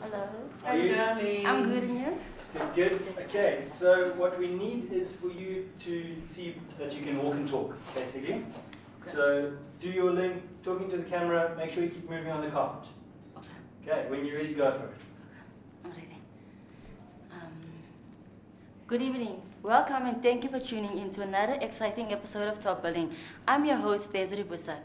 Hello. How are you, darling? I'm good, and you? Good. Okay, so what we need is for you to see that you can walk and talk, basically. Okay. So do your link, talking to the camera, make sure you keep moving on the carpet. Okay. Okay, when you're ready, go for it. I'm ready. Good evening. Welcome and thank you for tuning in to another exciting episode of Top Building. I'm your host, Desiree Boesak.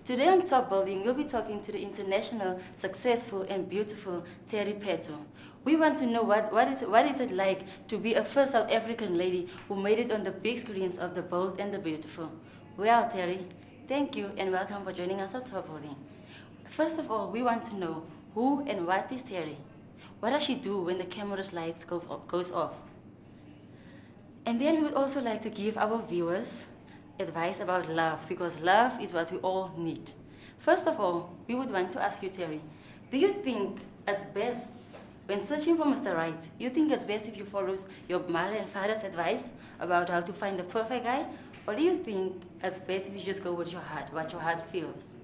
Today on Top Building, we'll be talking to the international, successful, and beautiful Terry Petto. We want to know what is it like to be a first South African lady who made it on the big screens of The Bold and the Beautiful. Well, Terry, thank you and welcome for joining us on Top Building. First of all, we want to know who and what is Terry? What does she do when the camera's lights goes off? And then we would also like to give our viewers advice about love, because love is what we all need. First of all, we would want to ask you, Terry, do you think it's best, when searching for Mr. Right, you think it's best if you follow your mother and father's advice about how to find the perfect guy? Or do you think it's best if you just go with your heart, what your heart feels?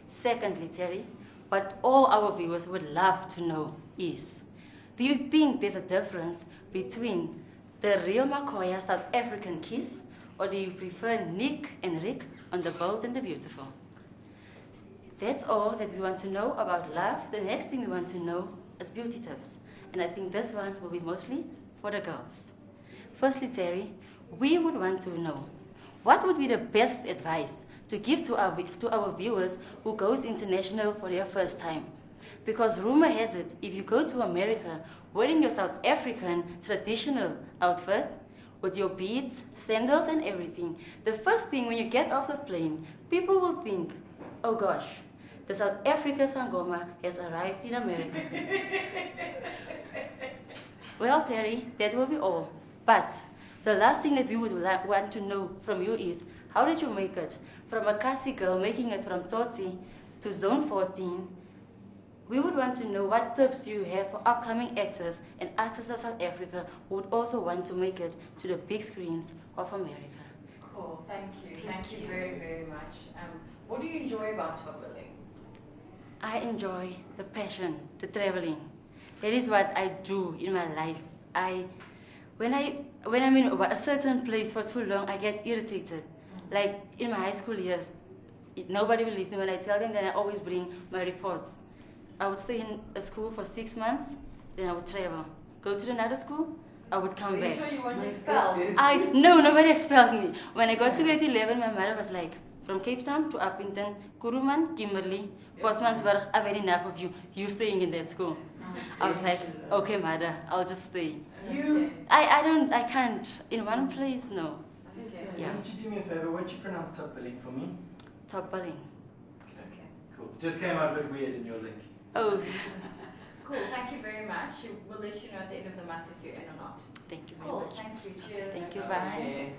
Secondly, Terry, what all our viewers would love to know is, do you think there's a difference between the real Makoya South African kiss, or do you prefer Nick and Rick on The Bold and the Beautiful? That's all that we want to know about love. The next thing we want to know is beauty tips. And I think this one will be mostly for the girls. Firstly, Terry, we would want to know, what would be the best advice to give to our viewers who goes international for their first time? Because rumor has it, if you go to America wearing your South African traditional outfit, with your beads, sandals and everything, the first thing when you get off the plane, people will think, oh gosh, the South Africa Sangoma has arrived in America. Well, Terry, that will be all. But the last thing that we would want to know from you is, how did you make it? From a Kasi girl making it from Tsotsi to Zone 14, we would want to know what tips you have for upcoming actors and artists of South Africa who would also want to make it to the big screens of America. Cool, thank you. Thank you very, very much. What do you enjoy about Top Building? I enjoy the passion, the traveling. That is what I do in my life. When I'm in a certain place for too long, I get irritated. Like in my high school years, nobody believes me when I tell them that I always bring my reports. I would stay in a school for 6 months, then I would travel. Go to another school, I would come back. Are you sure you weren't expelled? No, nobody expelled me. When I got to grade 11, my mother was like, from Cape Town to Uppington, Kuruman, Kimberley, Bosmansburg, I've had enough of you. You staying in that school. I was like, okay, mother, I'll just stay. I can't. In one place, no. Okay. Yeah. Why don't you do me a favor? Why don't you pronounce Top Building for me? Top Building. Okay. Cool. Just came out a bit weird in your link. Oh, Cool, thank you very much. We'll let you know at the end of the month if you're in or not. thank you very Cool, much. thank you. Cheers. Thank you, bye. Okay.